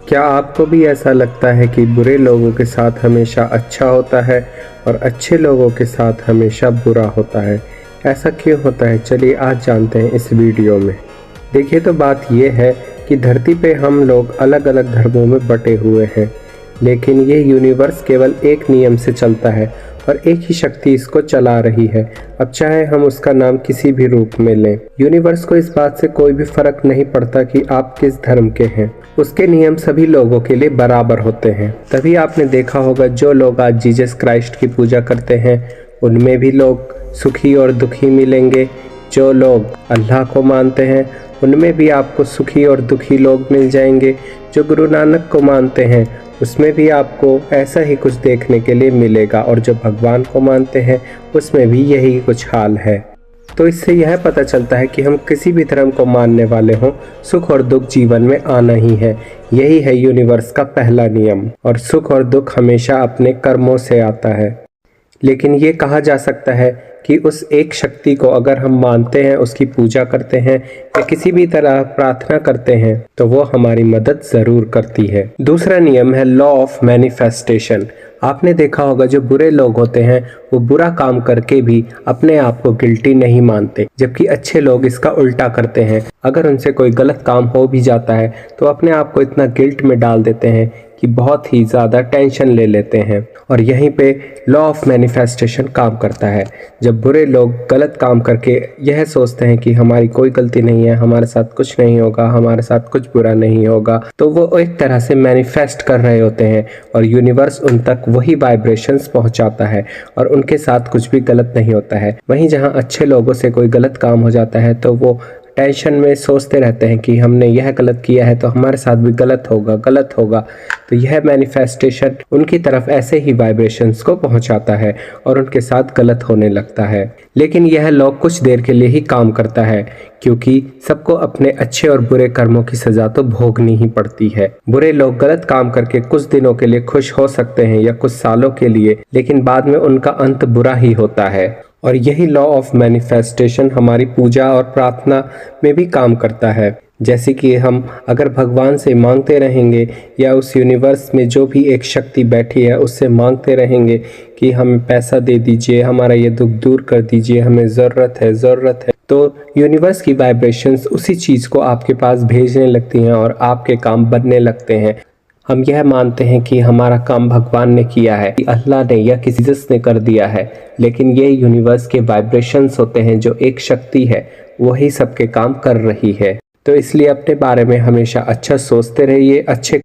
क्या आपको भी ऐसा लगता है कि बुरे लोगों के साथ हमेशा अच्छा होता है और अच्छे लोगों के साथ हमेशा बुरा होता है? ऐसा क्यों होता है? चलिए आज जानते हैं इस वीडियो में। देखिए, तो बात यह है कि धरती पे हम लोग अलग अलग धर्मों में बटे हुए हैं, लेकिन ये यूनिवर्स केवल एक नियम से चलता है और एक ही शक्ति इसको चला रही है। अब चाहे हम उसका नाम किसी भी रूप में लें, यूनिवर्स को इस बात से कोई भी फर्क नहीं पड़ता कि आप किस धर्म के हैं। उसके नियम सभी लोगों के लिए बराबर होते हैं। तभी आपने देखा होगा जो लोग आज जीसस क्राइस्ट की पूजा करते हैं उनमें भी लोग सुखी और दुखी मिलेंगे। जो लोग अल्लाह को मानते हैं उनमें भी आपको सुखी और दुखी लोग मिल जाएंगे। जो गुरु नानक को मानते हैं उसमें भी आपको ऐसा ही कुछ देखने के लिए मिलेगा, और जो भगवान को मानते हैं उसमें भी यही कुछ हाल है। तो इससे यह पता चलता है कि हम किसी भी धर्म को मानने वाले हों, सुख और दुख जीवन में आना ही है। यही है यूनिवर्स का पहला नियम, और सुख और दुख हमेशा अपने कर्मों से आता है। लेकिन ये कहा जा सकता है कि उस एक शक्ति को अगर हम मानते हैं, उसकी पूजा करते हैं या किसी भी तरह प्रार्थना करते हैं तो वो हमारी मदद ज़रूर करती है। दूसरा नियम है लॉ ऑफ मैनिफेस्टेशन। आपने देखा होगा जो बुरे लोग होते हैं वो बुरा काम करके भी अपने आप को गिल्टी नहीं मानते, जबकि अच्छे लोग इसका उल्टा करते हैं। अगर उनसे कोई गलत काम हो भी जाता है तो अपने आप को इतना गिल्ट में डाल देते हैं कि बहुत ही ज़्यादा टेंशन ले लेते हैं, और यहीं पे लॉ ऑफ मैनिफेस्टेशन काम करता है। जब बुरे लोग गलत काम करके यह सोचते हैं कि हमारी कोई गलती नहीं है, हमारे साथ कुछ नहीं होगा, हमारे साथ कुछ बुरा नहीं होगा, तो वो एक तरह से मैनिफेस्ट कर रहे होते हैं और यूनिवर्स उन तक वही वाइब्रेशंस पहुंचाता है और उनके साथ कुछ भी गलत नहीं होता है। वहीं जहां अच्छे लोगों से कोई गलत काम हो जाता है तो वो टेंशन में सोचते रहते हैं कि हमने यह गलत किया है तो हमारे साथ भी गलत होगा। तो यह मैनिफेस्टेशन उनकी तरफ ऐसे ही वाइब्रेशंस को पहुंचाता है और उनके साथ गलत होने लगता है। लेकिन यह लॉ कुछ देर के लिए ही काम करता है, क्योंकि सबको अपने अच्छे और बुरे कर्मों की सजा तो भोगनी ही पड़ती है। बुरे लोग गलत काम करके कुछ दिनों के लिए खुश हो सकते हैं या कुछ सालों के लिए, लेकिन बाद में उनका अंत बुरा ही होता है। और यही लॉ ऑफ मैनिफेस्टेशन हमारी पूजा और प्रार्थना में भी काम करता है। जैसे कि हम अगर भगवान से मांगते रहेंगे या उस यूनिवर्स में जो भी एक शक्ति बैठी है उससे मांगते रहेंगे कि हमें पैसा दे दीजिए, हमारा ये दुख दूर कर दीजिए, हमें ज़रूरत है, तो यूनिवर्स की वाइब्रेशंस उसी चीज़ को आपके पास भेजने लगती हैं और आपके काम बनने लगते हैं। हम यह मानते हैं कि हमारा काम भगवान ने किया है, अल्लाह ने या किसी जीसस ने कर दिया है, लेकिन ये यूनिवर्स के वाइब्रेशंस होते हैं। जो एक शक्ति है वही सबके काम कर रही है। तो इसलिए अपने बारे में हमेशा अच्छा सोचते रहिए, अच्छे